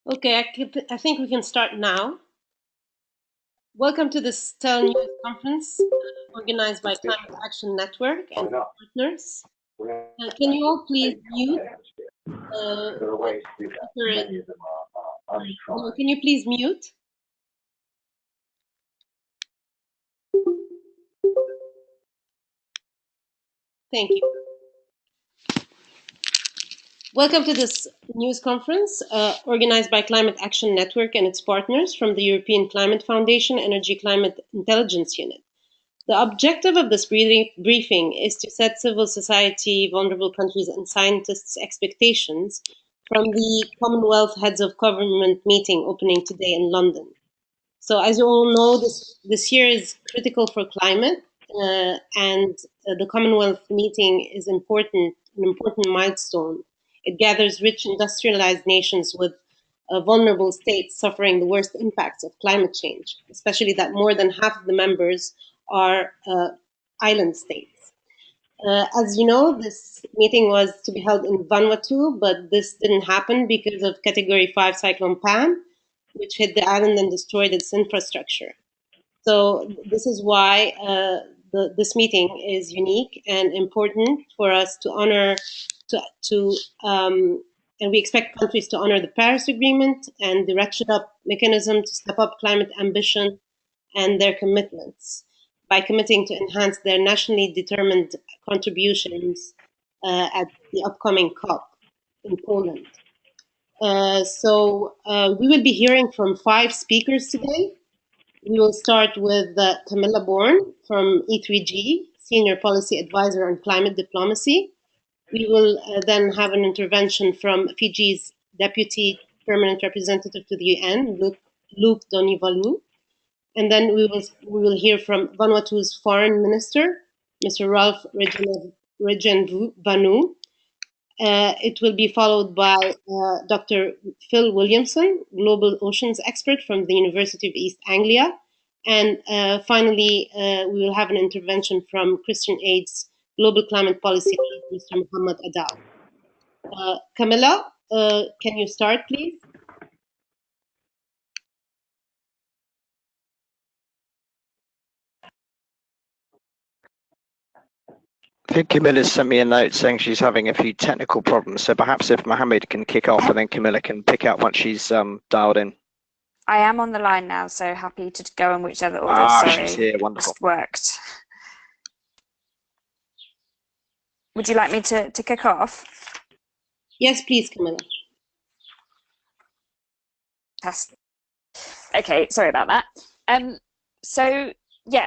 Okay, I think we can start now. Welcome to this Tele News conference organized by Climate Action Network and partners. Can you all please mute? Can you please mute? Thank you. Welcome to this news conference organized by Climate Action Network and its partners from the European Climate Foundation Energy Climate Intelligence Unit. The objective of this briefing is to set civil society, vulnerable countries, and scientists' expectations from the Commonwealth Heads of Government meeting opening today in London. So, as you all know, this year is critical for climate, and the Commonwealth meeting is an important milestone. It gathers rich industrialized nations with vulnerable states suffering the worst impacts of climate change, especially that more than half of the members are island states. As you know, this meeting was to be held in Vanuatu, but this didn't happen because of Category 5 Cyclone Pan, which hit the island and destroyed its infrastructure. So this is why this meeting is unique and important for us to honor, and we expect countries to honor the Paris Agreement and the ratchet up mechanism to step up climate ambition and their commitments by committing to enhance their nationally determined contributions at the upcoming COP in Poland. We will be hearing from 5 speakers today. We will start with Camilla from E3G, Senior Policy Advisor on Climate Diplomacy. We will then have an intervention from Fiji's Deputy Permanent Representative to the UN, Luke Daunivalu. And then we will hear from Vanuatu's Foreign Minister, Mr. Ralph Regenvanu. It will be followed by Dr. Phil Williamson, Global Oceans Expert from the University of East Anglia. And finally, we will have an intervention from Christian Aid's Global Climate Policy Lead, Mr. Mohamed Adow. Camilla, can you start, please? I think Camilla sent me a note saying she's having a few technical problems, so perhaps if Mohamed can kick off and then Camilla can pick up once she's dialed in. I am on the line now, so happy to go in whichever order. Sorry, she's here. Wonderful. Just worked. Would you like me to kick off? Yes, please, Camilla. Okay, sorry about that.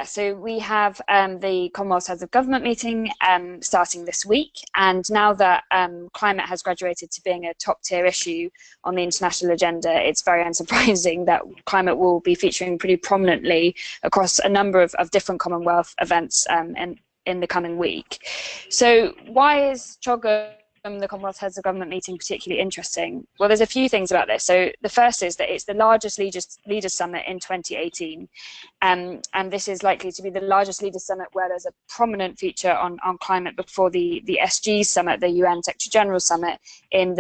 So we have the Commonwealth Heads of Government meeting starting this week, and now that climate has graduated to being a top-tier issue on the international agenda, it's very unsurprising that climate will be featuring pretty prominently across a number of different Commonwealth events in the coming week. So why is CHOGM, the Commonwealth Heads of Government meeting, particularly interesting? Well, there's a few things about this. So the first is that it's the largest leaders summit in 2018, and this is likely to be the largest leaders summit where there's a prominent feature on climate before the SG summit, the UN Secretary General summit in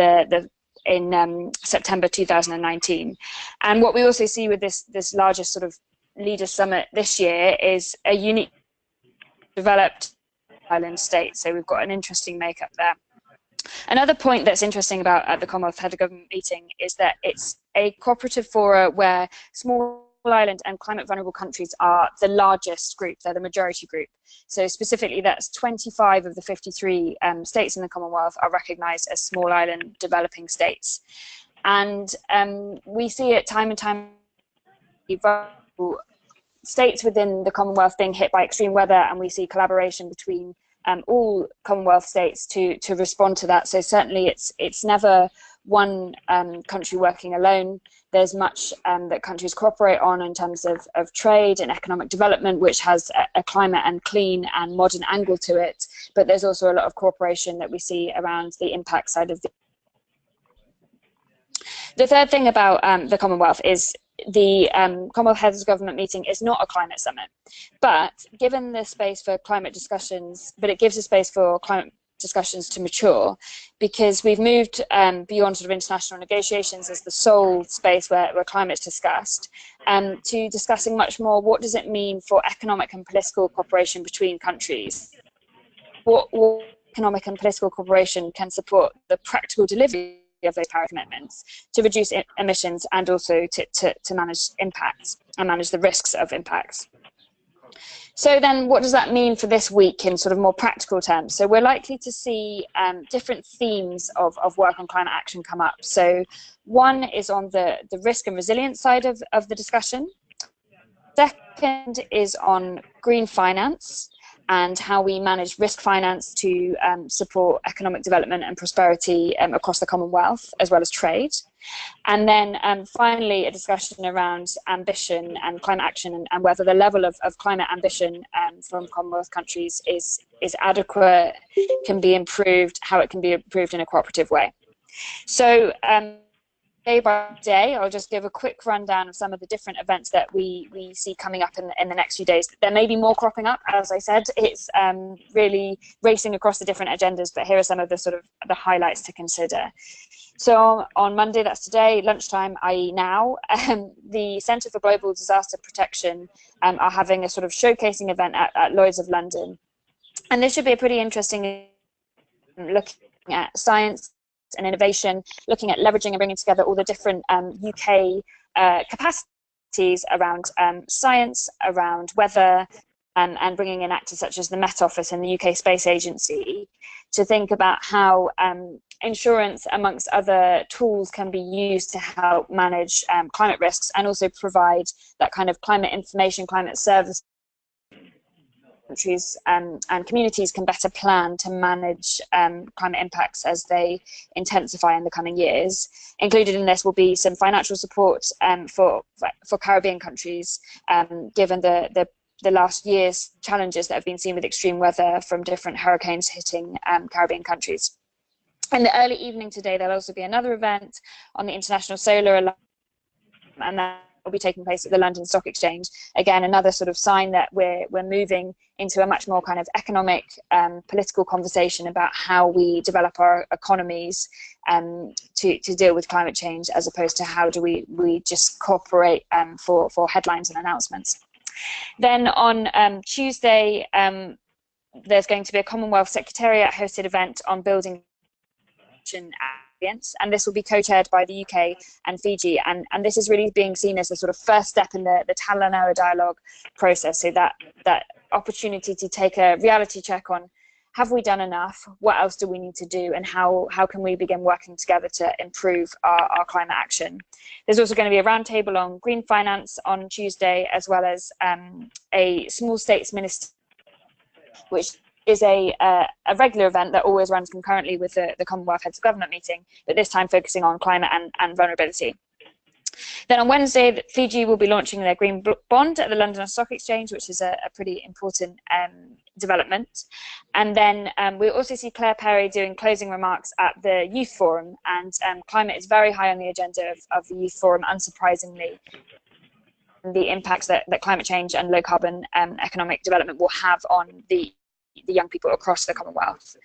September 2019. And what we also see with this largest sort of leaders summit this year is a unique developed island state. So we've got an interesting makeup there. Another point that's interesting about the Commonwealth Head of Government meeting is that it's a cooperative fora where small island and climate vulnerable countries are the largest group, they're the majority group. So specifically, that's 25 of the 53 states in the Commonwealth are recognised as small island developing states. And we see it time and time states within the Commonwealth being hit by extreme weather, and we see collaboration between all Commonwealth states to respond to that. So certainly it's never one country working alone. There's much that countries cooperate on in terms of trade and economic development, which has a climate and clean and modern angle to it. But there's also a lot of cooperation that we see around the impact side of the third thing about the Commonwealth is the Commonwealth Heads of Government meeting is not a climate summit, but given the space for climate discussions, but it gives a space for climate discussions to mature, because we've moved beyond sort of international negotiations as the sole space where climate's discussed, to discussing much more what does it mean for economic and political cooperation between countries. What economic and political cooperation can support the practical delivery of those Paris commitments to reduce emissions and also to manage impacts and manage the risks of impacts. So then what does that mean for this week in sort of more practical terms? So we're likely to see different themes of work on climate action come up. So one is on the risk and resilience side of the discussion. Second is on green finance and how we manage risk finance to support economic development and prosperity across the Commonwealth, as well as trade. And then finally, a discussion around ambition and climate action, and whether the level of climate ambition from Commonwealth countries is adequate, can be improved, how it can be improved in a cooperative way. So day by day, I'll just give a quick rundown of some of the different events that we see coming up in the next few days. There may be more cropping up. As I said, it's really racing across the different agendas, but here are some of the sort of the highlights to consider. So on Monday, that's today, lunchtime, i.e. now, the Centre for Global Disaster Protection are having a sort of showcasing event at Lloyd's of London. And this should be a pretty interesting looking at science and innovation, looking at leveraging and bringing together all the different UK capacities around science, around weather, and bringing in actors such as the Met Office and the UK Space Agency to think about how insurance, amongst other tools, can be used to help manage climate risks and also provide that kind of climate information, climate service. Countries and communities can better plan to manage climate impacts as they intensify in the coming years. Included in this will be some financial support for Caribbean countries, given the last year's challenges that have been seen with extreme weather from different hurricanes hitting Caribbean countries. In the early evening today, there'll also be another event on the International Solar Alliance, and that will be taking place at the London Stock Exchange. Again, another sort of sign that we're moving into a much more kind of economic, political conversation about how we develop our economies to deal with climate change, as opposed to how do we just cooperate for headlines and announcements. Then on Tuesday, there's going to be a Commonwealth Secretariat hosted event on building and this will be co-chaired by the UK and Fiji, and this is really being seen as a sort of first step in the Tele dialogue process, so that opportunity to take a reality check on, have we done enough, what else do we need to do, and how can we begin working together to improve our climate action. There's also going to be a roundtable on green finance on Tuesday, as well as a small states minister, which is a regular event that always runs concurrently with the Commonwealth Heads of Government meeting, but this time focusing on climate and vulnerability. Then on Wednesday, Fiji will be launching their green bond at the London Stock Exchange, which is a pretty important development. And then we'll also see Claire Perry doing closing remarks at the Youth Forum, and climate is very high on the agenda of the Youth Forum, unsurprisingly. The impacts that climate change and low carbon economic development will have on the young people across the Commonwealth.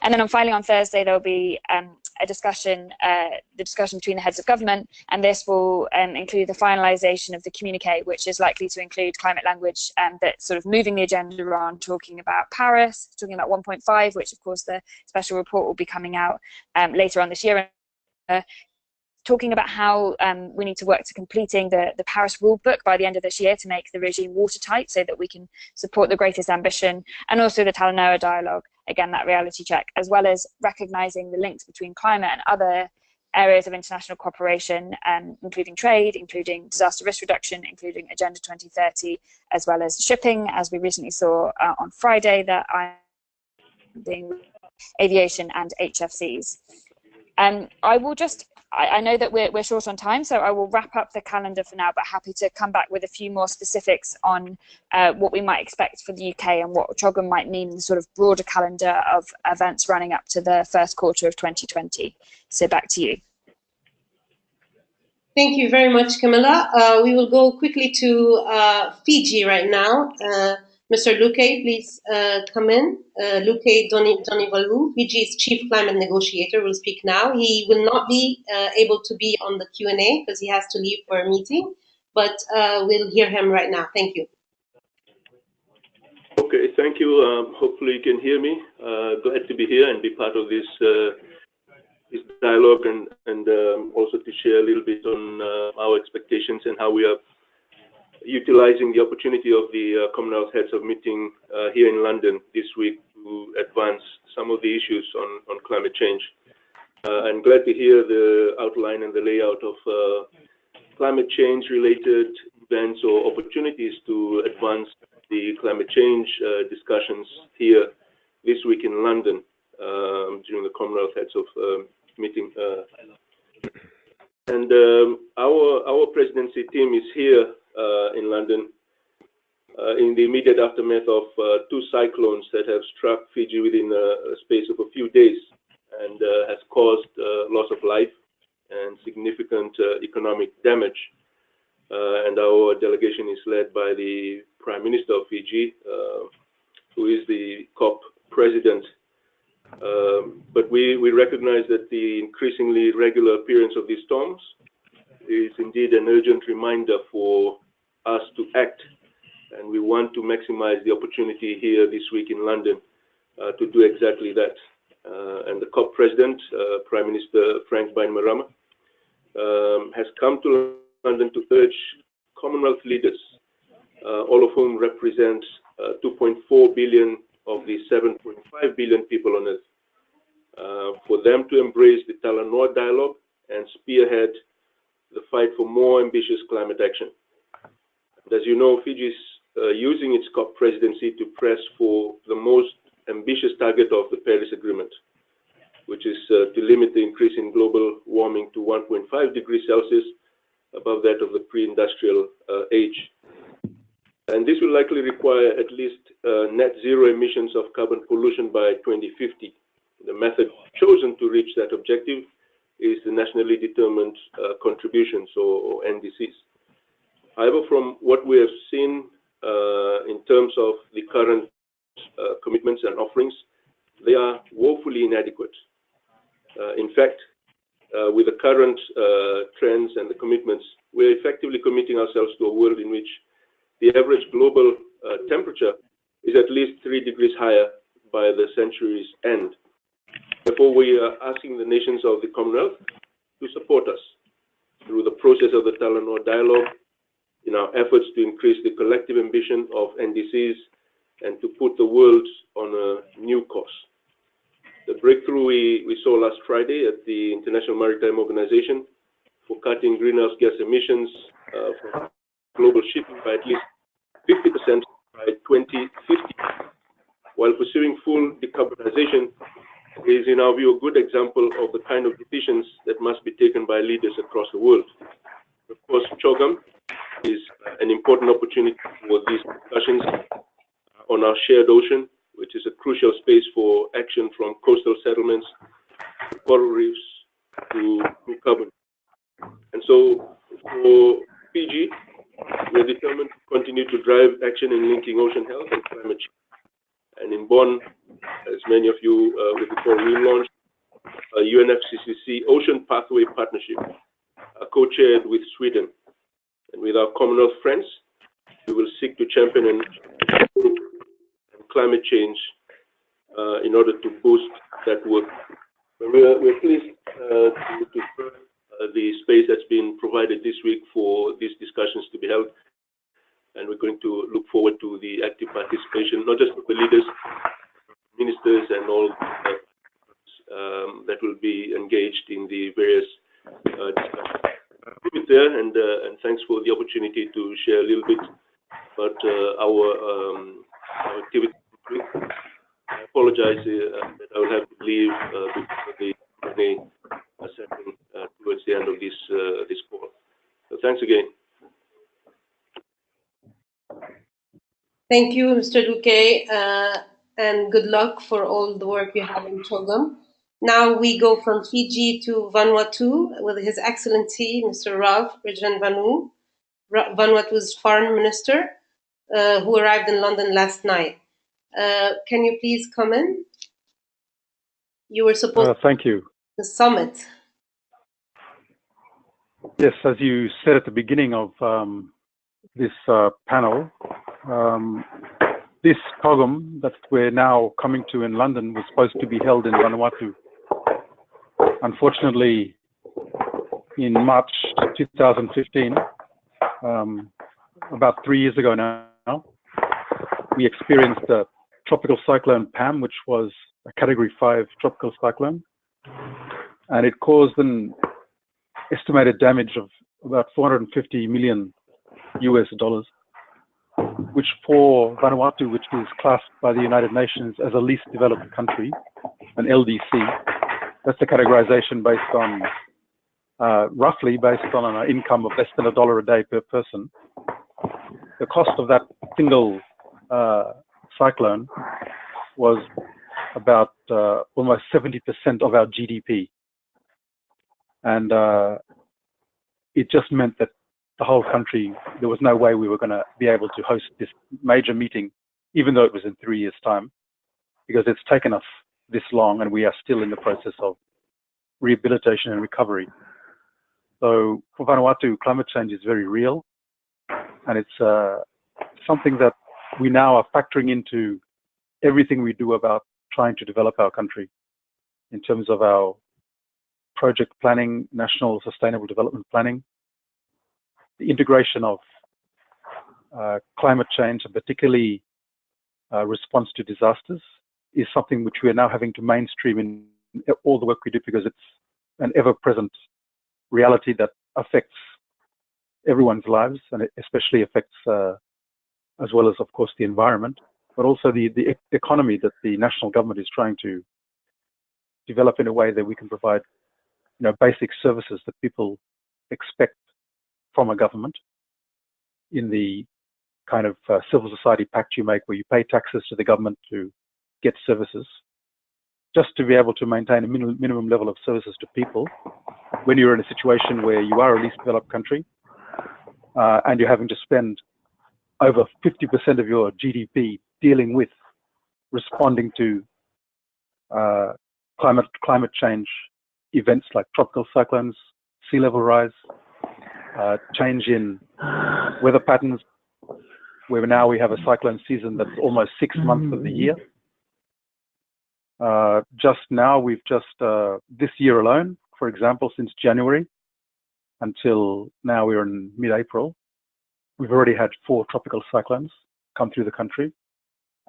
And then finally on Thursday, there will be a discussion, the discussion between the heads of government, and this will include the finalisation of the communique, which is likely to include climate language that's sort of moving the agenda around, talking about Paris, talking about 1.5, which of course the special report will be coming out later on this year, talking about how we need to work to completing the Paris rule book by the end of this year to make the regime watertight so that we can support the greatest ambition, and also the Tele dialogue, again, that reality check, as well as recognising the links between climate and other areas of international cooperation, including trade, including disaster risk reduction, including Agenda 2030, as well as shipping, as we recently saw on Friday, that I'm being aviation and HFCs. I know that we're short on time, so I will wrap up the calendar for now, but happy to come back with a few more specifics on what we might expect for the UK and what CHOGM might mean in the sort of broader calendar of events running up to the first quarter of 2020. So back to you. Thank you very much, Camilla. We will go quickly to Fiji right now. Mr. Luque, please come in. Luque Daunivalu, Fiji's Chief Climate Negotiator, will speak now. He will not be able to be on the Q&A because he has to leave for a meeting, but we'll hear him right now. Thank you. Okay, thank you. Hopefully you can hear me. Glad to be here and be part of this this dialogue and also to share a little bit on our expectations and how we are utilizing the opportunity of the Commonwealth Heads of Meeting here in London this week to advance some of the issues on climate change. I'm glad to hear the outline and the layout of climate change related events or opportunities to advance the climate change discussions here this week in London during the Commonwealth Heads of Meeting. And our presidency team is here in London in the immediate aftermath of two cyclones that have struck Fiji within a space of a few days and has caused loss of life and significant economic damage. And our delegation is led by the Prime Minister of Fiji, who is the COP president. But we recognize that the increasingly regular appearance of these storms is indeed an urgent reminder for us to act, and we want to maximize the opportunity here this week in London to do exactly that. And the COP president, Prime Minister Frank Bainimarama, has come to London to urge Commonwealth leaders, all of whom represent 2.4 billion of the 7.5 billion people on Earth, for them to embrace the Tele dialogue and spearhead the fight for more ambitious climate action. And as you know, Fiji is using its COP presidency to press for the most ambitious target of the Paris Agreement, which is to limit the increase in global warming to 1.5 degrees Celsius, above that of the pre-industrial age. And this will likely require at least net zero emissions of carbon pollution by 2050. The method chosen to reach that objective is the nationally determined contributions, or NDCs. However, from what we have seen in terms of the current commitments and offerings, they are woefully inadequate. In fact, with the current trends and the commitments, we're effectively committing ourselves to a world in which the average global temperature is at least 3 degrees higher by the century's end. Therefore, we are asking the nations of the Commonwealth to support us through the process of the Tele dialogue in our efforts to increase the collective ambition of NDCs and to put the world on a new course. The breakthrough we saw last Friday at the International Maritime Organization for cutting greenhouse gas emissions from global shipping by at least 50% by 2050, while pursuing full decarbonization, is, in our view, a good example of the kind of decisions that must be taken by leaders across the world. Of course, CHOGM is an important opportunity for these discussions on our shared ocean, which is a crucial space for action from coastal settlements, to coral reefs, to carbon. And so, for Fiji, we're determined to continue to drive action in linking ocean health and climate change. And in Bonn, as many of you will recall, we launched a UNFCCC Ocean Pathway Partnership, co-chaired with Sweden. And with our Commonwealth friends, we will seek to champion climate change in order to boost that work. We're pleased to the space that's been provided this week for these discussions to be held. And we're going to look forward to the active participation, not just of the leaders, ministers, and all that will be engaged in the various discussions. Leave it there, and thanks for the opportunity to share a little bit about our activity. I apologize that I will have to leave before the Q&A session towards the end of this call. So thanks again. Thank you, Mr. Luque, and good luck for all the work you have in CHOGM. Now we go from Fiji to Vanuatu with His Excellency, Mr. Regenvanu, Vanuatu's Foreign Minister. who arrived in London last night. Can you please come in? You were supposed Thank you. the summit. Yes, as you said at the beginning of this panel, this CHOGM that we're now coming to in London was supposed to be held in Vanuatu. Unfortunately, in March 2015, about 3 years ago now, we experienced a tropical cyclone Pam, which was a Category 5 tropical cyclone, and it caused an estimated damage of about $450 million US, which for Vanuatu, which is classed by the United Nations as a least developed country, an LDC, that's the categorization based on, roughly based on an income of less than $1 a day per person. The cost of that single cyclone was about almost 70% of our GDP. And it just meant that the whole country, there was no way we were going to be able to host this major meeting, even though it was in 3 years' time, because it's taken us this long and we are still in the process of rehabilitation and recovery. So for Vanuatu, climate change is very real, and it's something that we now are factoring into everything we do about trying to develop our country in terms of our project planning, national sustainable development planning, the integration of climate change, and particularly response to disasters, is something which we are now having to mainstream in all the work we do, because it's an ever-present reality that affects everyone's lives, and it especially affects, as well as, of course, the environment, but also the economy that the national government is trying to develop in a way that we can provide, basic services that people expect from a government in the kind of civil society pact you make, where you pay taxes to the government to get services, just to be able to maintain a minimum level of services to people when you're in a situation where you are a least developed country and you're having to spend over 50% of your GDP dealing with responding to climate change events like tropical cyclones, sea level rise, change in weather patterns, where now we have a cyclone season that's almost 6 months of the year. Just now, this year alone, for example, since January until now, we're in mid-April, we've already had 4 tropical cyclones come through the country,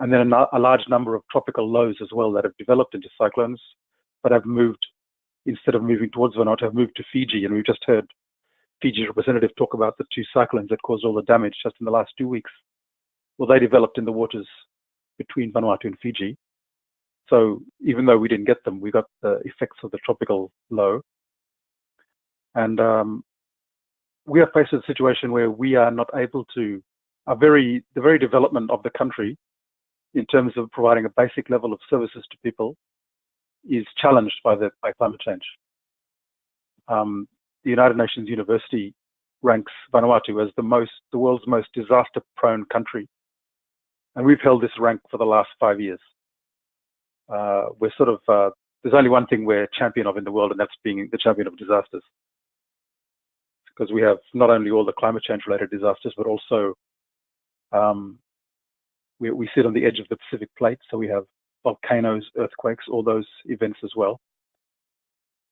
and then a large number of tropical lows as well that have developed into cyclones, but have moved, instead of moving towards Vanuatu, have moved to Fiji. And we've just heard Fiji's representative talk about the 2 cyclones that caused all the damage just in the last 2 weeks. Well, they developed in the waters between Vanuatu and Fiji. So even though we didn't get them, we got the effects of the tropical low. And we are faced with a situation where we are not able to, the very development of the country in terms of providing a basic level of services to people is challenged by climate change. The United Nations University ranks Vanuatu as the world's most disaster-prone country, and we've held this rank for the last 5 years. We're sort of, there's only one thing we're champion of in the world, and that's being the champion of disasters. Because we have not only all the climate change-related disasters, but also we sit on the edge of the Pacific Plate, so we have volcanoes, earthquakes, all those events as well.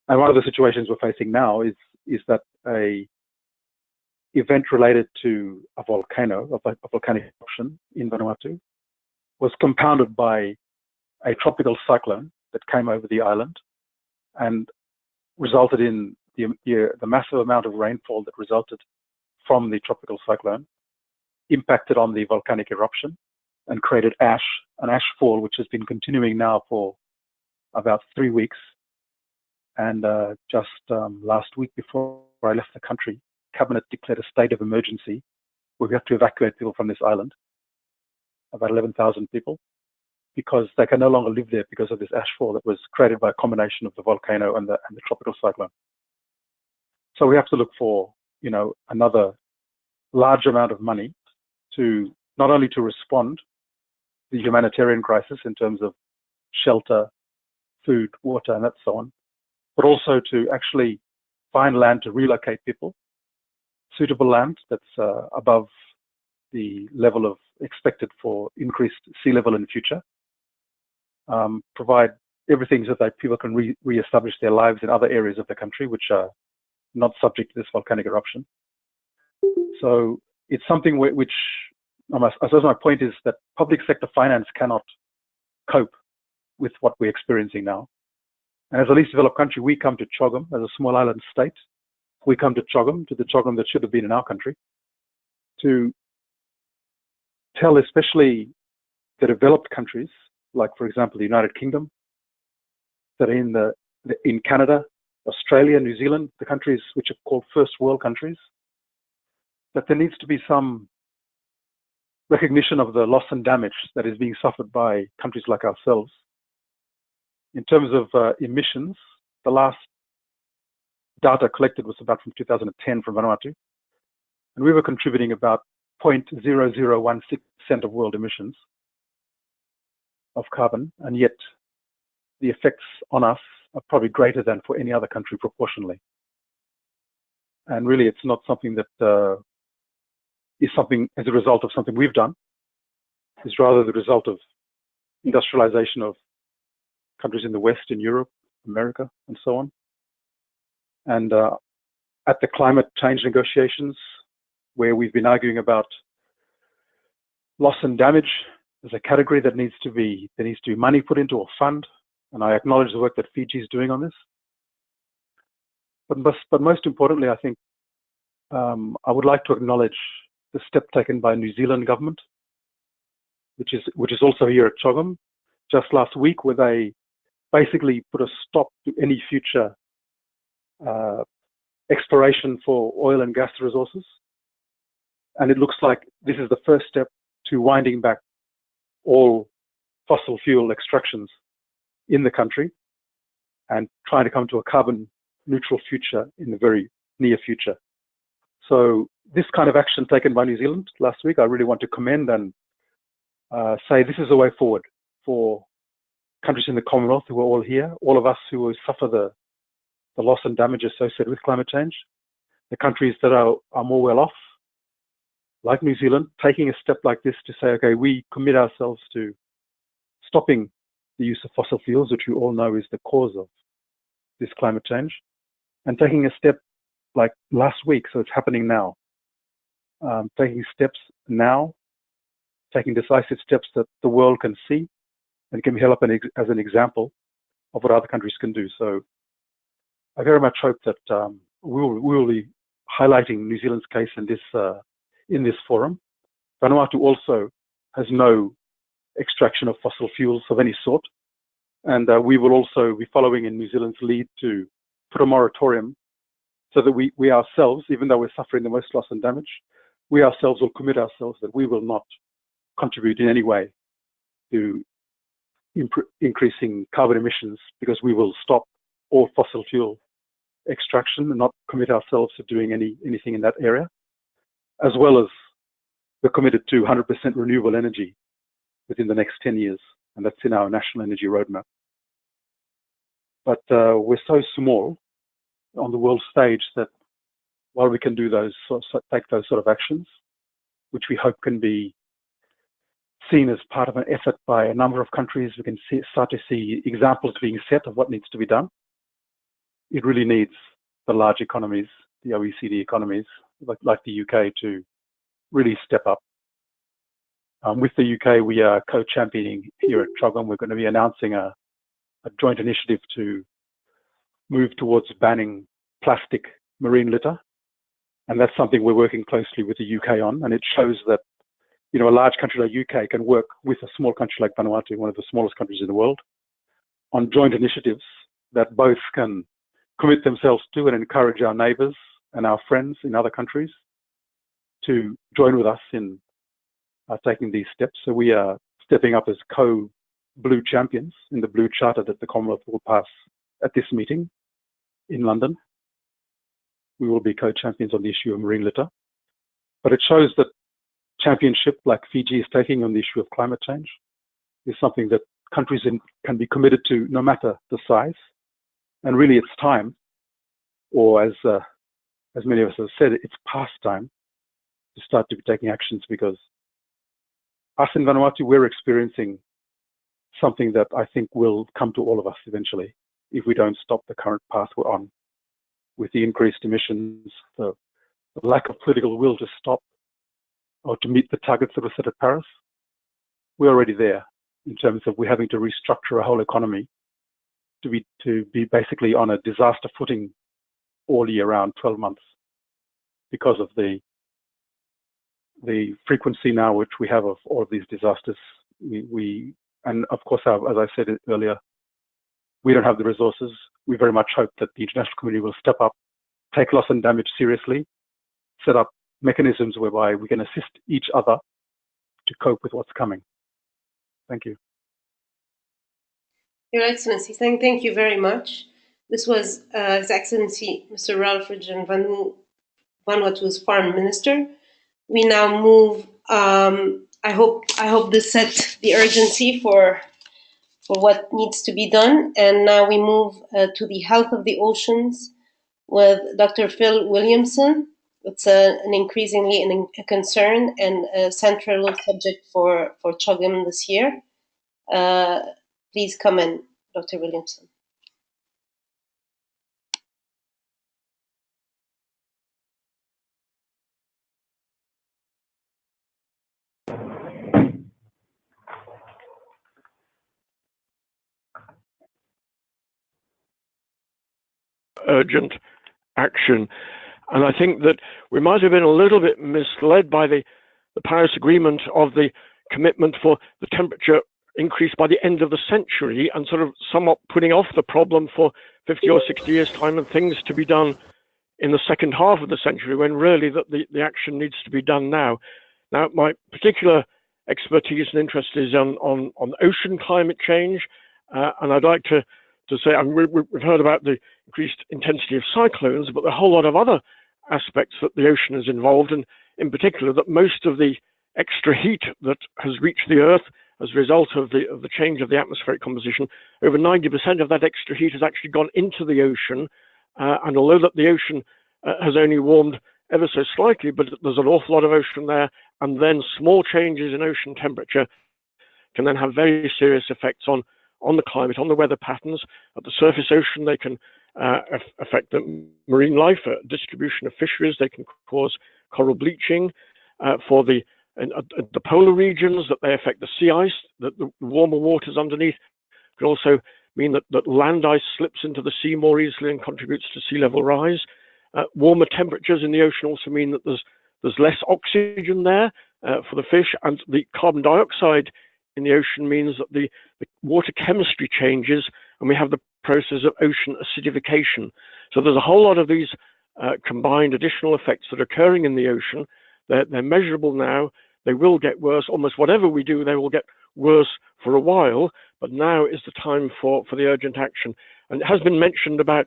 And one of the situations we're facing now is that a event related to a volcano, a volcanic eruption in Vanuatu, was compounded by a tropical cyclone that came over the island and resulted in the massive amount of rainfall that resulted from the tropical cyclone, impacted on the volcanic eruption and created an ash fall, which has been continuing now for about 3 weeks. And just last week, before I left the country, Cabinet declared a state of emergency where we have to evacuate people from this island, about 11,000 people, because they can no longer live there because of this ash fall that was created by a combination of the volcano and the tropical cyclone. So we have to look for, another large amount of money to not only to respond to the humanitarian crisis in terms of shelter, food, water, and that so on, but also to actually find land to relocate people, suitable land that's above the level of expected for increased sea level in the future, provide everything so that people can re-establish their lives in other areas of the country which are not subject to this volcanic eruption. So it's something which, I suppose my point is that public sector finance cannot cope with what we're experiencing now. And as a least developed country, we come to CHOGM as a small island state. We come to CHOGM, to the CHOGM that should have been in our country, to tell especially the developed countries, like for example the United Kingdom, that are in Canada, Australia, New Zealand, the countries which are called first world countries, that there needs to be some recognition of the loss and damage that is being suffered by countries like ourselves. In terms of emissions, the last data collected was about from 2010 from Vanuatu, and we were contributing about 0.0016% of world emissions of carbon, and yet the effects on us are probably greater than for any other country proportionally. And really, it's not something that is something as a result of something we've done. It's rather the result of industrialization of countries in the West, in Europe, America, and so on. And at the climate change negotiations, where we've been arguing about loss and damage as a category that needs to be money put into a fund, and I acknowledge the work that Fiji is doing on this. But most importantly, I think I would like to acknowledge the step taken by New Zealand government, which is also here at CHOGM, just last week, where they basically put a stop to any future exploration for oil and gas resources. And it looks like this is the first step to winding back all fossil fuel extractions in the country and trying to come to a carbon neutral future in the very near future. So this kind of action taken by New Zealand last week, I really want to commend and say this is the way forward for countries in the Commonwealth who are all here, all of us who will suffer the loss and damage associated with climate change, the countries that are more well off, like New Zealand, taking a step like this to say, okay, we commit ourselves to stopping the use of fossil fuels, which we all know is the cause of this climate change, and taking a step like last week, so it's happening now, taking steps now, taking decisive steps that the world can see and can be held up as an example of what other countries can do. So I very much hope that we will be highlighting New Zealand's case in this forum. Vanuatu also has no extraction of fossil fuels of any sort, and we will also be following in New Zealand's lead to put a moratorium so that we ourselves, even though we're suffering the most loss and damage, we ourselves will commit ourselves that we will not contribute in any way to increasing carbon emissions, because we will stop all fossil fuel extraction and not commit ourselves to doing anything in that area, as well as we're committed to 100% renewable energy within the next 10 years, and that's in our national energy roadmap. But we're so small on the world stage that while we can do take those sort of actions, which we hope can be seen as part of an effort by a number of countries, we can start to see examples being set of what needs to be done. It really needs the large economies, the OECD economies, like the UK, to really step up. With the UK, we are co-championing here at CHOGM. We're going to be announcing a joint initiative to move towards banning plastic marine litter. And that's something we're working closely with the UK on. And it shows that, a large country like UK can work with a small country like Vanuatu, one of the smallest countries in the world, on joint initiatives that both can commit themselves to and encourage our neighbours and our friends in other countries to join with us in taking these steps. So we are stepping up as co-blue champions in the blue charter that the Commonwealth will pass at this meeting in London. We will be co-champions on the issue of marine litter. But it shows that championship like Fiji is taking on the issue of climate change is something that countries can be committed to no matter the size. And really it's time, or as many of us have said, it's past time to start to be taking actions, because us in Vanuatu, we're experiencing something that I think will come to all of us eventually if we don't stop the current path we're on, with the increased emissions, the lack of political will to stop or to meet the targets that were set at Paris. We're already there in terms of we're having to restructure a whole economy to be basically on a disaster footing all year round, 12 months, because of the frequency now which we have of all of these disasters. And of course, as I said earlier, we don't have the resources. We very much hope that the international community will step up, take loss and damage seriously, set up mechanisms whereby we can assist each other to cope with what's coming. Thank you. Your Excellency, thank you very much. This was His Excellency Mr. Ralph Regenvanu, Vanuatu's Foreign Minister. We now move. I hope this sets the urgency for what needs to be done. And now we move to the health of the oceans with Dr. Phil Williamson. It's an increasingly a concern and a central subject for CHOGM this year. Please come in, Dr. Williamson. Urgent action. And I think that we might have been a little bit misled by the Paris Agreement of the commitment for the temperature increase by the end of the century, and sort of somewhat putting off the problem for 50 or 60 years' time, and things to be done in the second half of the century, when really the action needs to be done now. Now, my particular expertise and interest is on ocean climate change, and I'd like to say, I mean, we've heard about the increased intensity of cyclones, but there are a whole lot of other aspects that the ocean is involved in particular, that most of the extra heat that has reached the Earth as a result of the change of the atmospheric composition, over 90% of that extra heat has actually gone into the ocean. And although that the ocean has only warmed ever so slightly, but there's an awful lot of ocean there, and then small changes in ocean temperature can then have very serious effects on the climate, on the weather patterns. At the surface ocean, they can affect the marine life, distribution of fisheries. They can cause coral bleaching. For the polar regions, that they affect the sea ice, that the warmer waters underneath can also mean that land ice slips into the sea more easily and contributes to sea level rise. Warmer temperatures in the ocean also mean that there's less oxygen there for the fish, and the carbon dioxide in the ocean means that the water chemistry changes, and we have the process of ocean acidification. So there's a whole lot of these combined additional effects that are occurring in the ocean. They're measurable now. They will get worse. Almost whatever we do, they will get worse for a while. But now is the time for the urgent action. And it has been mentioned about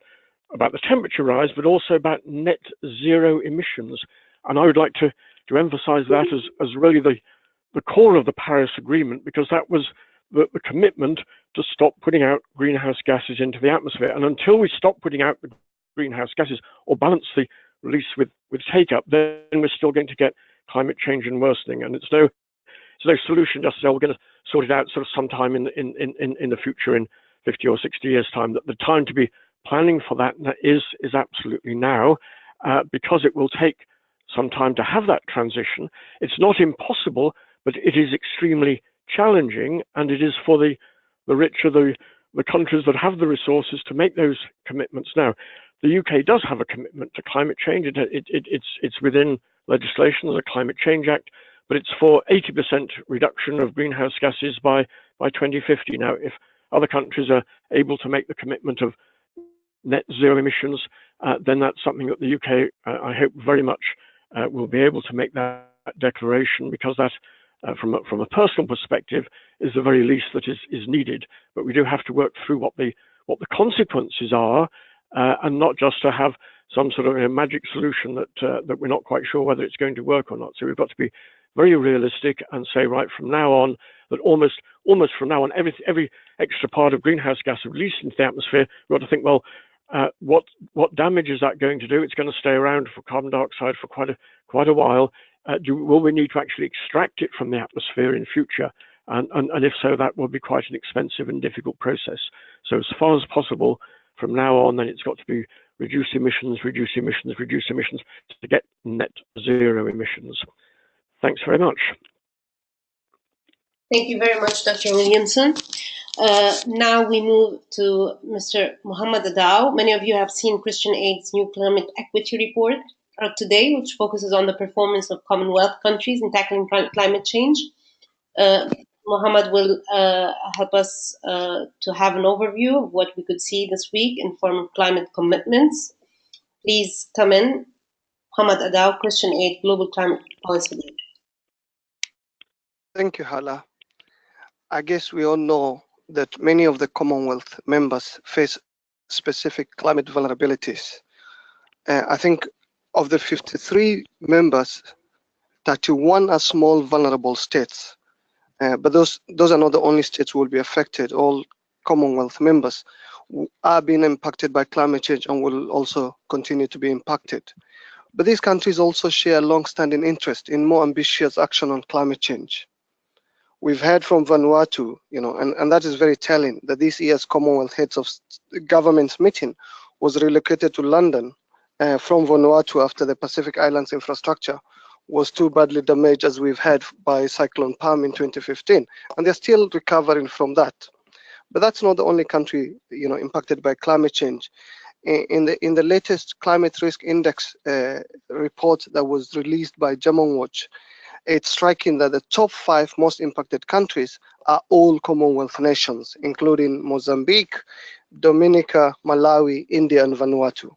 the temperature rise, but also about net zero emissions. And I would like to emphasize that as really the core of the Paris Agreement, because that was the commitment to stop putting out greenhouse gases into the atmosphere. And until we stop putting out the greenhouse gases or balance the release with take-up, then we're still going to get climate change and worsening. And it's no solution just to say, we're going to sort it out sort of sometime in the future, in 50 or 60 years' time. That the time to be planning for that is absolutely now, because it will take some time to have that transition. It's not impossible, but it is extremely challenging, and it is for the richer, the countries that have the resources to make those commitments now. The UK does have a commitment to climate change. It's within legislation, there's a Climate Change Act, but it's for 80% reduction of greenhouse gases by 2050. Now, if other countries are able to make the commitment of net zero emissions, then that's something that the UK, I hope very much, will be able to make that declaration, because that, from a personal perspective, is the very least that is needed. But we do have to work through what the consequences are, and not just to have some sort of a magic solution that we're not quite sure whether it's going to work or not. So we've got to be very realistic and say right from now on that almost from now on, every extra part of greenhouse gas released into the atmosphere, we've got to think, well, what damage is that going to do? It's going to stay around for carbon dioxide for quite a while. Will we need to actually extract it from the atmosphere in future? And if so, that will be quite an expensive and difficult process. So as far as possible, from now on, then it's got to be reduce emissions to get net zero emissions. Thanks very much. Thank you very much, Dr. Williamson. Now we move to Mr. Mohamed Adow. Many of you have seen Christian Aid's new climate equity report out today, which focuses on the performance of Commonwealth countries in tackling climate change. Mohamed will help us to have an overview of what we could see this week in form of climate commitments. Please come in. Mohamed Adow, Christian Aid, Global Climate Policy Lead. Thank you, Hala. I guess we all know that many of the Commonwealth members face specific climate vulnerabilities. I think of the 53 members, 31 are small vulnerable states. But those are not the only states who will be affected. All Commonwealth members are being impacted by climate change and will also continue to be impacted. But these countries also share a long-standing interest in more ambitious action on climate change. We've heard from Vanuatu, and that is very telling, that this year's Commonwealth Heads of Governments meeting was relocated to London from Vanuatu after the Pacific Islands infrastructure was too badly damaged, as we've heard, by Cyclone Pam in 2015, and they're still recovering from that. But that's not the only country, impacted by climate change. In the latest Climate Risk Index report that was released by German Watch, it's striking that the top 5 most impacted countries are all Commonwealth nations, including Mozambique, Dominica, Malawi, India, and Vanuatu.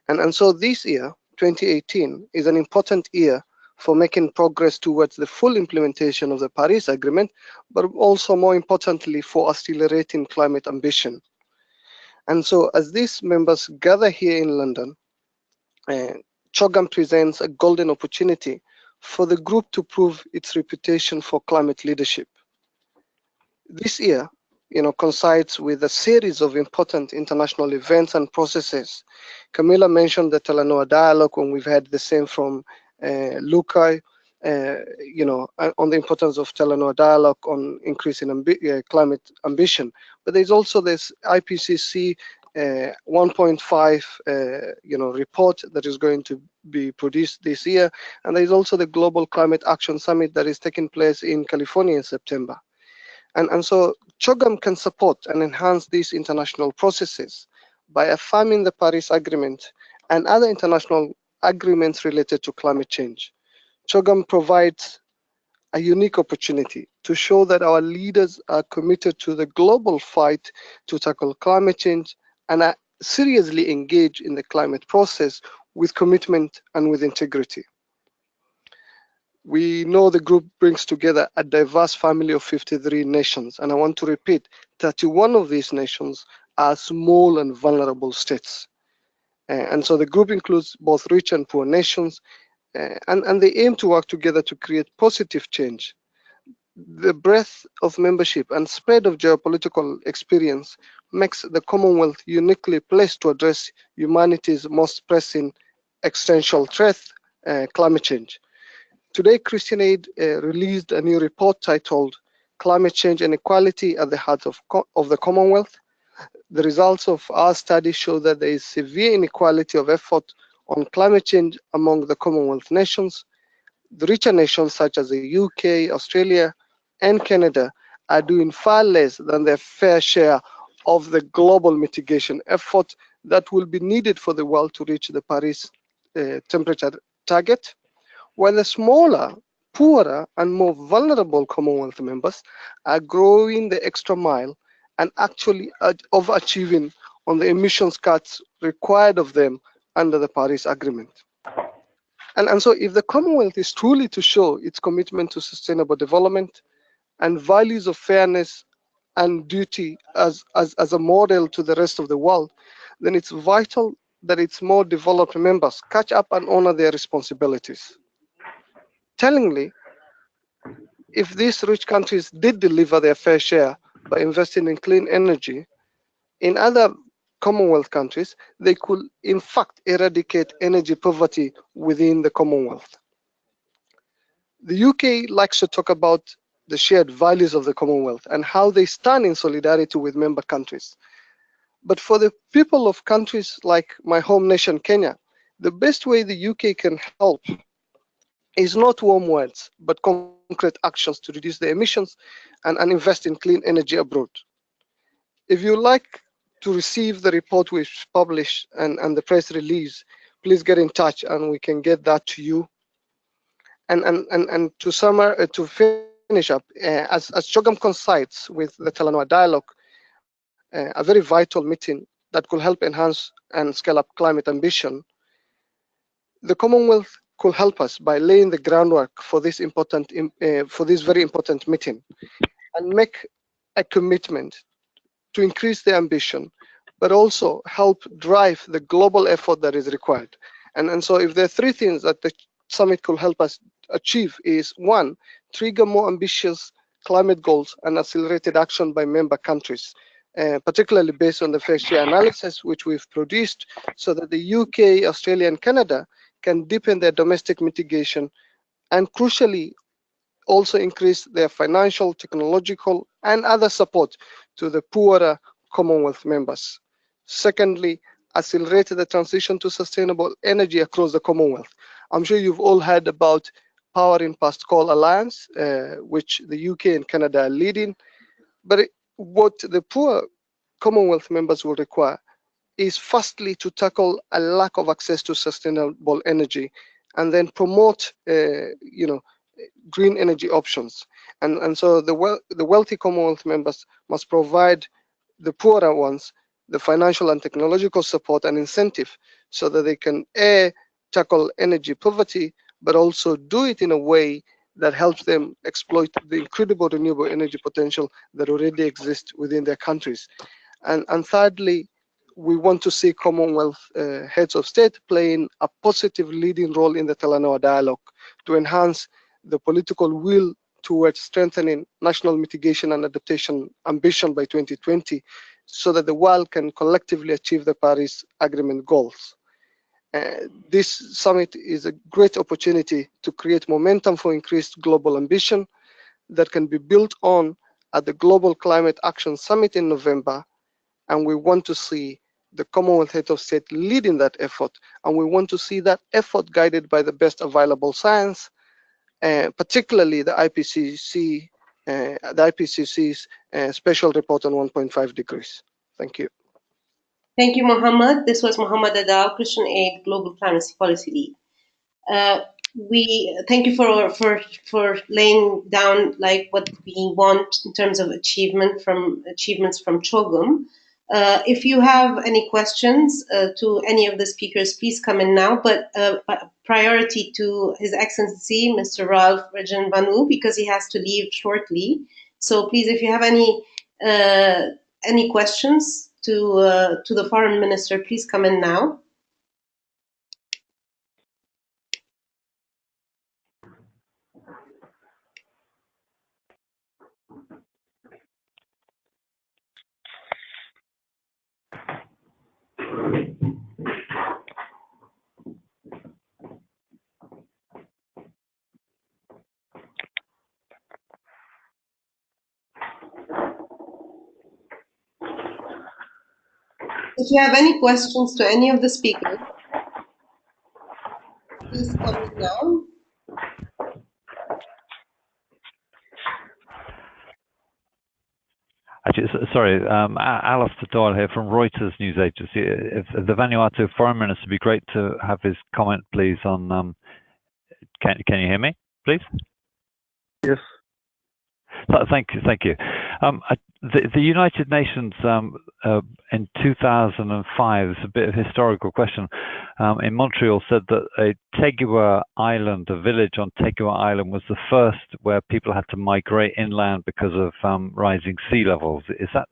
And so this year, 2018, is an important year for making progress towards the full implementation of the Paris Agreement, but also more importantly for accelerating climate ambition. And so as these members gather here in London, CHOGM presents a golden opportunity for the group to prove its reputation for climate leadership. This year, coincides with a series of important international events and processes. Camilla mentioned the Tele dialogue, and we've had the same from Lukai, on the importance of Tele dialogue on increasing climate ambition. But there's also this IPCC 1.5 report that is going to be produced this year, and there's also the Global Climate Action Summit that is taking place in California in September. And so CHOGM can support and enhance these international processes by affirming the Paris Agreement and other international agreements related to climate change. CHOGM provides a unique opportunity to show that our leaders are committed to the global fight to tackle climate change and are seriously engaged in the climate process with commitment and with integrity. We know the group brings together a diverse family of 53 nations, and I want to repeat, 31 of these nations are small and vulnerable states. And so the group includes both rich and poor nations, and they aim to work together to create positive change. The breadth of membership and spread of geopolitical experience makes the Commonwealth uniquely placed to address humanity's most pressing existential threat, climate change. Today, Christian Aid released a new report titled Climate Change and Equality at the Heart of the Commonwealth. The results of our study show that there is severe inequality of effort on climate change among the Commonwealth nations. The richer nations such as the UK, Australia, and Canada are doing far less than their fair share of the global mitigation effort that will be needed for the world to reach the Paris temperature target, while the smaller, poorer, and more vulnerable Commonwealth members are growing the extra mile and actually overachieving on the emissions cuts required of them under the Paris Agreement. And so if the Commonwealth is truly to show its commitment to sustainable development and values of fairness and duty as a model to the rest of the world, then it's vital that its more developed members catch up and honor their responsibilities. Tellingly, if these rich countries did deliver their fair share by investing in clean energy, in other Commonwealth countries, they could in fact eradicate energy poverty within the Commonwealth. The UK likes to talk about the shared values of the Commonwealth and how they stand in solidarity with member countries. But for the people of countries like my home nation, Kenya, the best way the UK can help is not warm words, but concrete actions to reduce the emissions and invest in clean energy abroad. If you like to receive the report we've published and the press release, please get in touch and we can get that to you. And to finish up, as CHOGM coincides with the Tele dialogue, a very vital meeting that could help enhance and scale up climate ambition, the Commonwealth could help us by laying the groundwork for this very important meeting and make a commitment to increase the ambition, but also help drive the global effort that is required. And so if there are three things that the summit could help us achieve is: one, trigger more ambitious climate goals and accelerated action by member countries, particularly based on the fair share analysis which we've produced, so that the UK, Australia and Canada can deepen their domestic mitigation and crucially also increase their financial, technological and other support to the poorer Commonwealth members. Secondly, accelerate the transition to sustainable energy across the Commonwealth. I'm sure you've all heard about Powering Past Coal Alliance, which the UK and Canada are leading. But what the poor Commonwealth members will require is firstly to tackle a lack of access to sustainable energy and then promote green energy options. And so the wealthy Commonwealth members must provide the poorer ones the financial and technological support and incentive so that they can tackle energy poverty, but also do it in a way that helps them exploit the incredible renewable energy potential that already exists within their countries. And thirdly, we want to see Commonwealth heads of state playing a positive leading role in the Tele dialogue to enhance the political will towards strengthening national mitigation and adaptation ambition by 2020, so that the world can collectively achieve the Paris Agreement goals. This summit is a great opportunity to create momentum for increased global ambition that can be built on at the Global Climate Action Summit in November. And we want to see the Commonwealth head of state leading that effort. And we want to see that effort guided by the best available science, particularly the IPCC's special report on 1.5 degrees. Thank you. Thank you, Mohamed. This was Mohamed Adow, Christian Aid Global Climate Policy Lead. We thank you for laying down like what we want in terms of achievements from CHOGM. If you have any questions to any of the speakers, please come in now. But priority to His Excellency, Mr. Ralph Regenvanu, because he has to leave shortly. So please, if you have any questions to the Foreign Minister, please come in now. If you have any questions to any of the speakers, please come in now. Actually, sorry, Alistair Doyle here from Reuters News Agency. If the Vanuatu Foreign Minister, would be great to have his comment, please, on. Can you hear me, please? Yes. Thank you. The United Nations in 2005, it's a bit of a historical question, in Montreal said that a Tegua Island, a village on Tegua Island, was the first where people had to migrate inland because of rising sea levels. Is that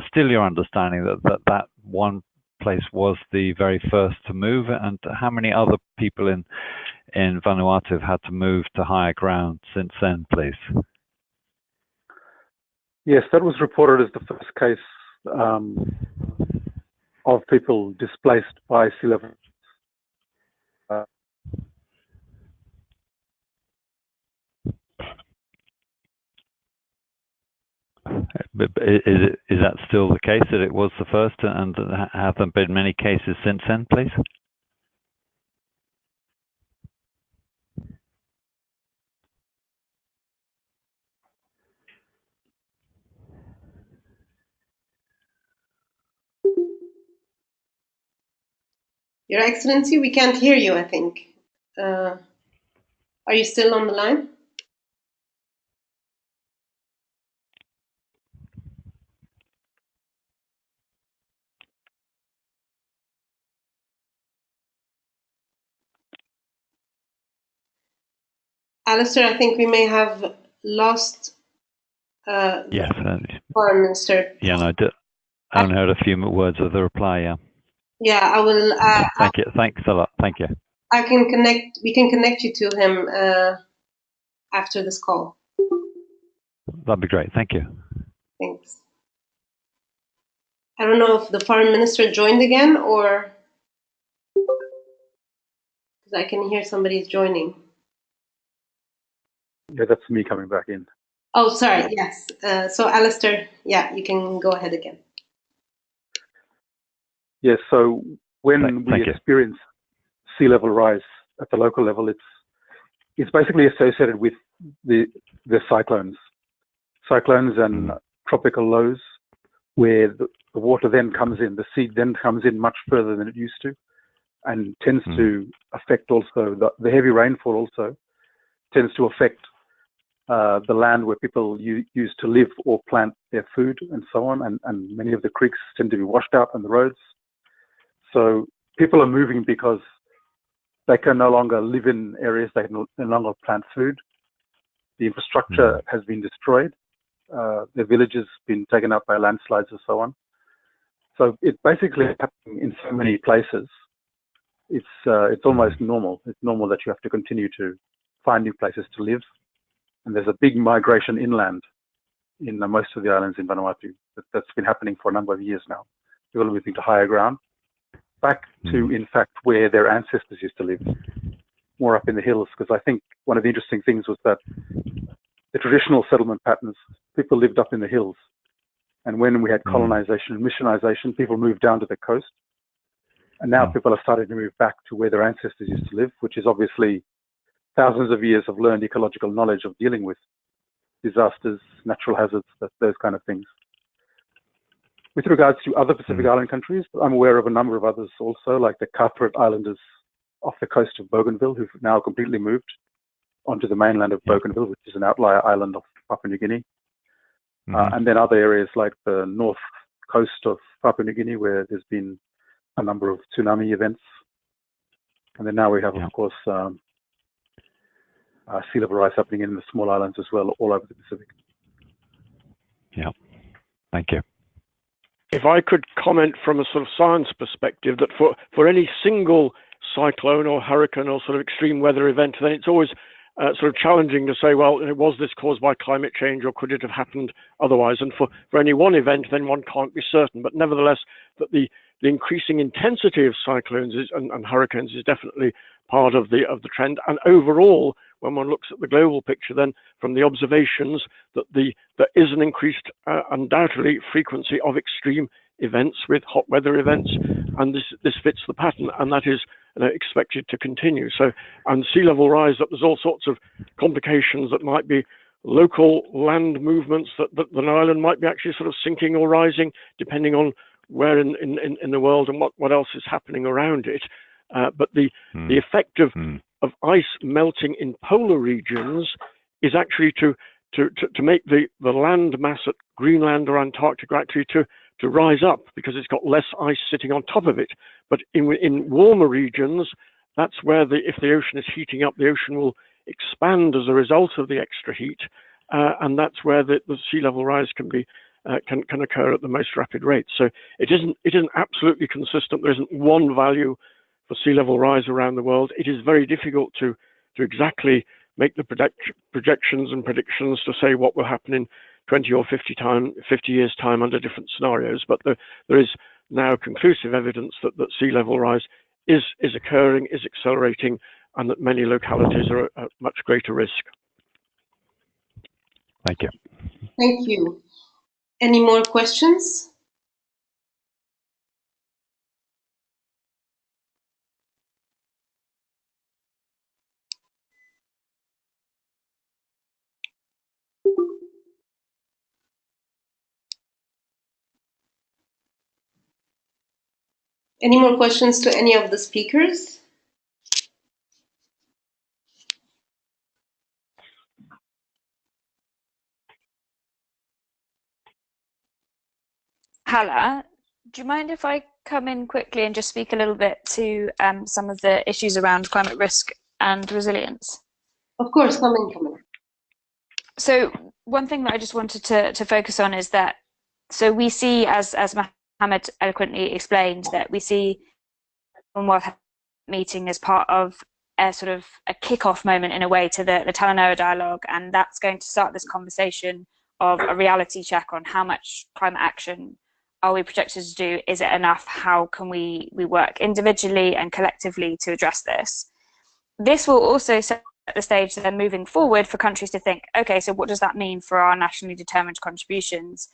still your understanding that one place was the very first to move? And how many other people in in Vanuatu have had to move to higher ground since then, please? Yes, that was reported as the first case of people displaced by sea level. But is that still the case, that it was the first, and have there been many cases since then, please? Your Excellency, we can't hear you, I think. Are you still on the line? Alistair, I think we may have lost Yes. Foreign Minister. Yeah, no, I only heard a few words of the reply, yeah. Yeah, I will. Thank you. Thanks a lot. Thank you. We can connect you to him after this call. That'd be great. Thank you. Thanks. I don't know if the Foreign Minister joined again, or because I can hear somebody's joining. Yeah, that's me coming back in. Oh, sorry. Yes. So, Alistair, yeah, you can go ahead again. Yes. So when we experience sea level rise at the local level, it's basically associated with the cyclones and tropical lows, where the water then comes in, the sea then comes in much further than it used to, and tends to affect also the heavy rainfall. Also tends to affect the land where people used to live or plant their food and so on, and many of the creeks tend to be washed out on the roads. So people are moving because they can no longer live in areas, they can no longer plant food. The infrastructure has been destroyed. Their villages been taken up by landslides and so on. So it's basically happening in so many places. It's almost normal. It's normal that you have to continue to find new places to live. And there's a big migration inland in most of the islands in Vanuatu that's been happening for a number of years now. People are moving to higher ground, back to, in fact, where their ancestors used to live, more up in the hills. Because I think one of the interesting things was that the traditional settlement patterns, people lived up in the hills. And when we had colonization and missionization, people moved down to the coast. And now people are starting to move back to where their ancestors used to live, which is obviously thousands of years of learned ecological knowledge of dealing with disasters, natural hazards, those kind of things. With regards to other Pacific Island countries, I'm aware of a number of others also, like the Carteret Islanders off the coast of Bougainville, who've now completely moved onto the mainland of Bougainville, which is an outlier island of Papua New Guinea. And then other areas like the north coast of Papua New Guinea, where there's been a number of tsunami events. And then now we have, of course, sea level rise happening in the small islands as well, all over the Pacific. Yeah, thank you. If I could comment from a sort of science perspective, that for any single cyclone or hurricane or sort of extreme weather event, then it's always sort of challenging to say, well, was this caused by climate change or could it have happened otherwise? And for any one event, then one can't be certain. But nevertheless, that the increasing intensity of cyclones and hurricanes is definitely part of the trend. And overall, when one looks at the global picture, then from the observations that there is an increased, undoubtedly, frequency of extreme events with hot weather events, and this fits the pattern, and that is expected to continue. So, and sea level rise, that there's all sorts of complications that might be local land movements, that an island might be actually sort of sinking or rising, depending on where in the world and what else is happening around it. But the effect of ice melting in polar regions is actually to make the land mass at Greenland or Antarctica actually to rise up, because it's got less ice sitting on top of it. But in warmer regions, that's where if the ocean is heating up, the ocean will expand as a result of the extra heat, and that's where the sea level rise can occur at the most rapid rate. So it isn't absolutely consistent. There isn't one value for sea level rise around the world, it is very difficult to exactly make the projections and predictions to say what will happen in 20 or 50 years' time under different scenarios. But there is now conclusive evidence that sea level rise is occurring, is accelerating, and that many localities are at much greater risk. Thank you. Thank you. Any more questions? Any more questions to any of the speakers? Hala, do you mind if I come in quickly and just speak a little bit to some of the issues around climate risk and resilience? Of course, come in, Camilla. So one thing that I just wanted to focus on is that, so we see, as Mohamed eloquently explained, that we see Commonwealth meeting as part of a sort of a kick-off moment in a way to the Tele dialogue, and that's going to start this conversation of a reality check on how much climate action are we projected to do? Is it enough? How can we work individually and collectively to address this? This will also set the stage then moving forward for countries to think, okay, so what does that mean for our nationally determined contributions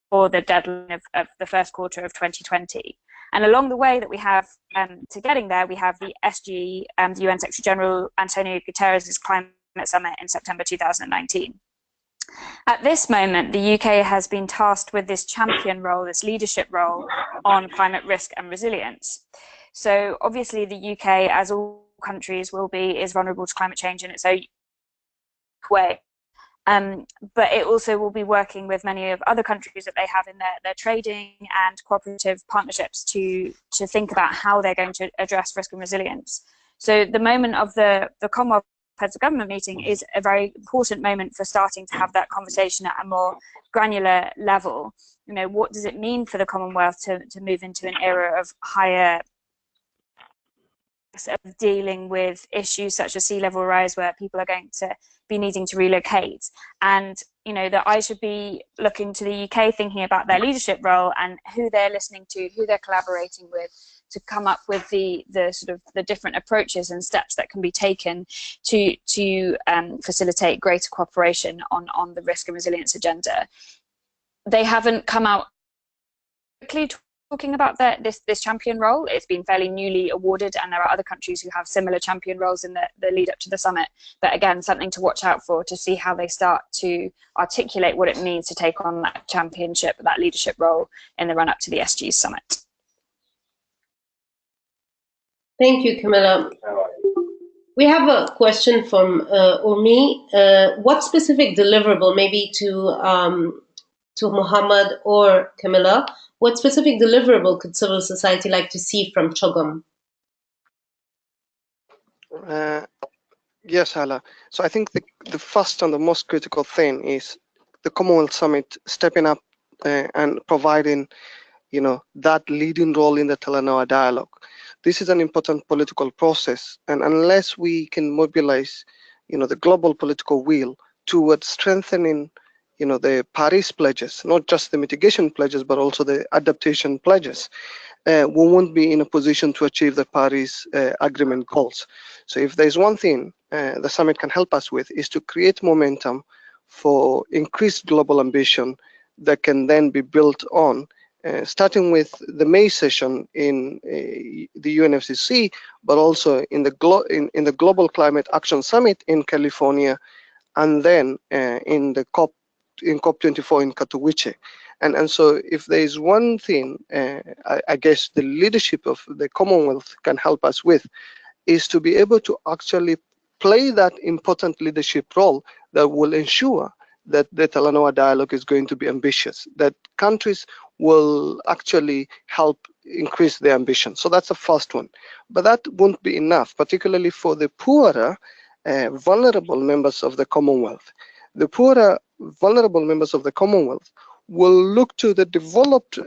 for the deadline of the first quarter of 2020? And along the way that we have to getting there, we have the SG, the UN Secretary General Antonio Guterres' Climate Summit in September 2019. At this moment, the UK has been tasked with this champion role, this leadership role on climate risk and resilience. So obviously the UK, as all countries will be, is vulnerable to climate change in its own way. But it also will be working with many of other countries that they have in their trading and cooperative partnerships to think about how they're going to address risk and resilience. So the moment of the Commonwealth Heads of Government meeting is a very important moment for starting to have that conversation at a more granular level. You know, what does it mean for the Commonwealth to move into an era of higher of dealing with issues such as sea level rise, where people are going to be needing to relocate, and you know that I should be looking to the UK, thinking about their leadership role and who they're listening to, who they're collaborating with, to come up with the sort of the different approaches and steps that can be taken to facilitate greater cooperation on the risk and resilience agenda. They haven't come out quickly talking about this champion role. It's been fairly newly awarded, and there are other countries who have similar champion roles in the lead up to the summit. But again, something to watch out for, to see how they start to articulate what it means to take on that championship, that leadership role in the run up to the SG summit. Thank you, Camilla. We have a question from Urmi. What specific deliverable, maybe to Mohamed or Camilla, what specific deliverable could civil society like to see from CHOGM? Yes, Hala. So I think the first and the most critical thing is the Commonwealth Summit stepping up and providing, you know, that leading role in the Tele dialogue. This is an important political process, and unless we can mobilize, you know, the global political will towards strengthening, you know, the Paris pledges, not just the mitigation pledges, but also the adaptation pledges, we won't be in a position to achieve the Paris Agreement goals. So if there's one thing the summit can help us with, is to create momentum for increased global ambition that can then be built on, starting with the May session in the UNFCCC, but also in the Global Climate Action Summit in California, and then in COP24 in Katowice. And so if there is one thing I guess the leadership of the Commonwealth can help us with, is to be able to actually play that important leadership role that will ensure that the Tele dialogue is going to be ambitious, that countries will actually help increase their ambition. So that's the first one. But that won't be enough, particularly for the poorer, vulnerable members of the Commonwealth. The poorer, vulnerable members of the Commonwealth will look to the developed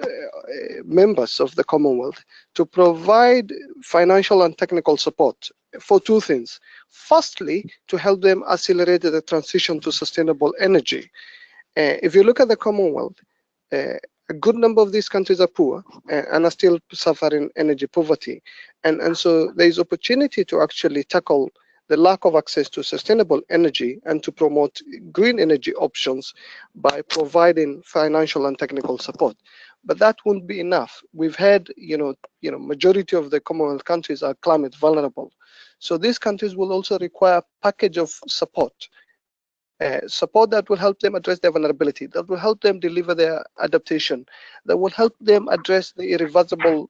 members of the Commonwealth to provide financial and technical support for two things. Firstly, to help them accelerate the transition to sustainable energy. If you look at the Commonwealth, a good number of these countries are poor and are still suffering energy poverty. And so there is opportunity to actually tackle the lack of access to sustainable energy and to promote green energy options by providing financial and technical support. But that won't be enough. We've had, majority of the Commonwealth countries are climate vulnerable. So these countries will also require a package of support. Support that will help them address their vulnerability, that will help them deliver their adaptation, that will help them address the irreversible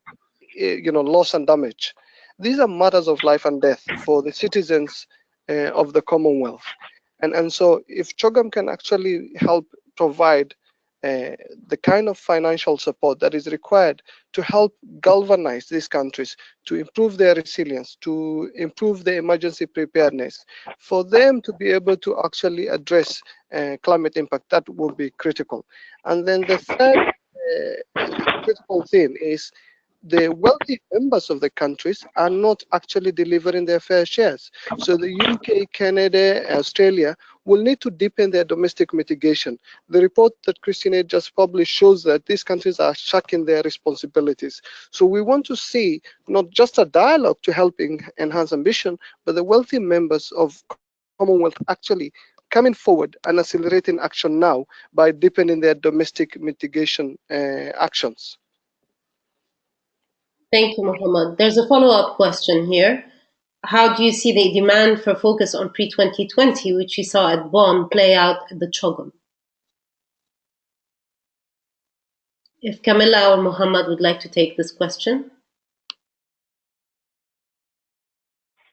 loss and damage. These are matters of life and death for the citizens of the Commonwealth. And so if CHOGM can actually help provide the kind of financial support that is required to help galvanize these countries, to improve their resilience, to improve their emergency preparedness, for them to be able to actually address climate impact, that will be critical. And then the third critical thing is the wealthy members of the countries are not actually delivering their fair shares. So the UK, Canada, Australia will need to deepen their domestic mitigation. The report that Christine just published shows that these countries are shirking their responsibilities. So we want to see not just a dialogue to help enhance ambition, but the wealthy members of Commonwealth actually coming forward and accelerating action now by deepening their domestic mitigation actions. Thank you, Mohamed. There's a follow-up question here. How do you see the demand for focus on pre-2020, which we saw at Bonn, play out at the CHOGM? If Camilla or Mohamed would like to take this question.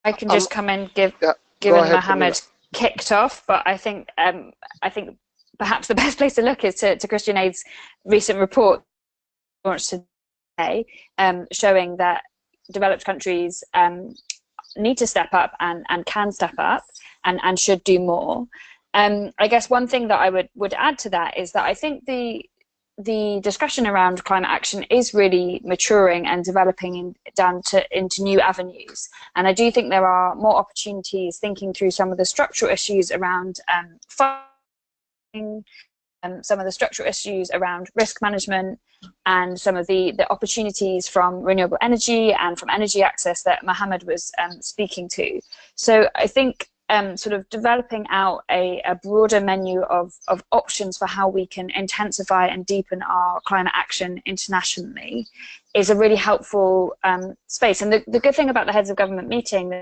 I can just come in, given Mohamed Camilla kicked off, but I think perhaps the best place to look is to Christian Aid's recent report launched today, showing that developed countries need to step up and can step up and should do more. I guess one thing that I would add to that is that I think the discussion around climate action is really maturing and developing into new avenues. And I do think there are more opportunities thinking through some of the structural issues around funding, some of the structural issues around risk management, and some of the opportunities from renewable energy and from energy access that Mohamed was speaking to. So I think sort of developing out a broader menu of options for how we can intensify and deepen our climate action internationally is a really helpful space. And the good thing about the heads of government meeting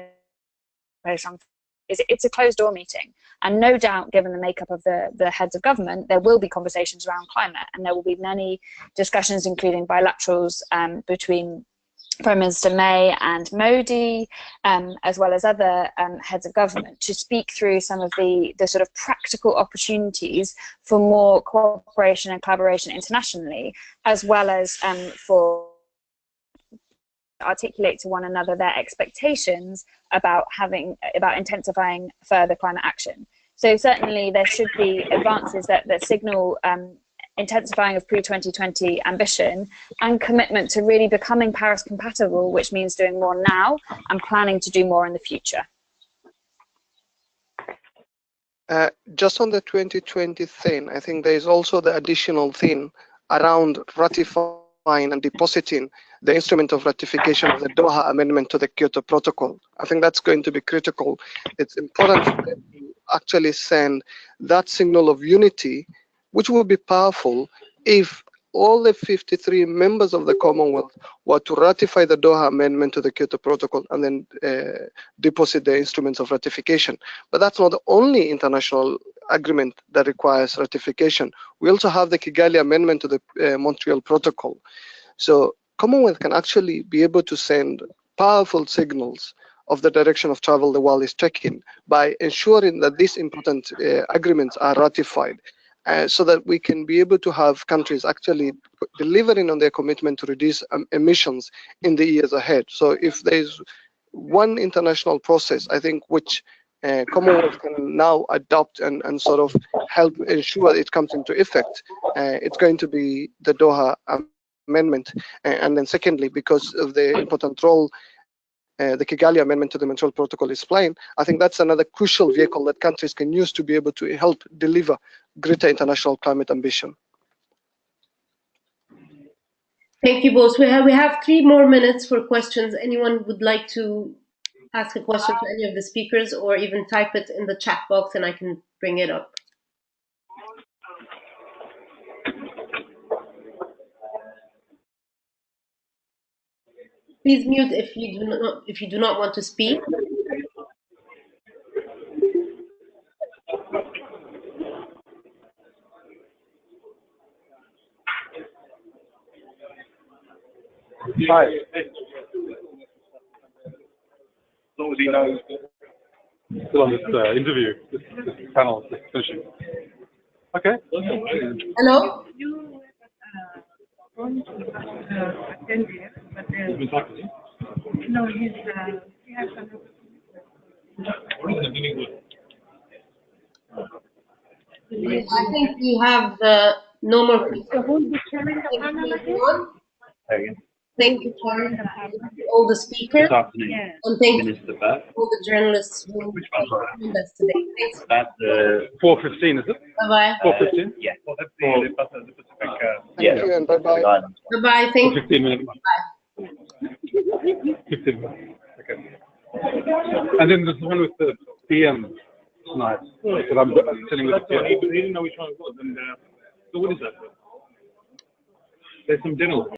is it's a closed door meeting, and no doubt, given the makeup of the heads of government, there will be conversations around climate, and there will be many discussions, including bilaterals between Prime Minister May and Modi, as well as other heads of government, to speak through some of the sort of practical opportunities for more cooperation and collaboration internationally, as well as for articulate to one another their expectations about intensifying further climate action. So certainly there should be advances that signal intensifying of pre-2020 ambition and commitment to really becoming Paris compatible, which means doing more now and planning to do more in the future. Just on the 2020 thing, I think there is also the additional thing around ratifying and depositing the instrument of ratification of the Doha Amendment to the Kyoto Protocol. I think that's going to be critical. It's important for them to actually send that signal of unity, which will be powerful if all the 53 members of the Commonwealth were to ratify the Doha Amendment to the Kyoto Protocol and then deposit the instruments of ratification. But that's not the only international agreement that requires ratification. We also have the Kigali Amendment to the Montreal Protocol. So Commonwealth can actually be able to send powerful signals of the direction of travel the world is taking by ensuring that these important agreements are ratified. So that we can be able to have countries actually delivering on their commitment to reduce emissions in the years ahead. So if there is one international process, I think, which Commonwealth can now adopt and sort of help ensure it comes into effect, it's going to be the Doha Amendment. And then secondly, because of the important role the Kigali Amendment to the Montreal Protocol is playing, I think that's another crucial vehicle that countries can use to be able to help deliver greater international climate ambition. Thank you both. We have 3 more minutes for questions. Anyone would like to ask a question to any of the speakers, or even type it in the chat box and I can bring it up. Please mute if you do not want to speak. Hi. Nobody knows. Still on this interview, this panel is finishing. Okay. Hello? He's been talking. No, he has some. I think we have no more questions. So who will be chairing the panel again? Thank you for all the speakers. Yes. And thank you all the journalists who joined us today. Thanks. That's 4:15, is it? Bye-bye. 4:15? Yeah. Thank you and bye-bye. Bye-bye. Thank you. 15 minutes. Bye. 15 minutes. Okay. And then there's the one with the PM tonight. That I'm sitting with the PM. He didn't know which one it was. And so what is that? There's some general.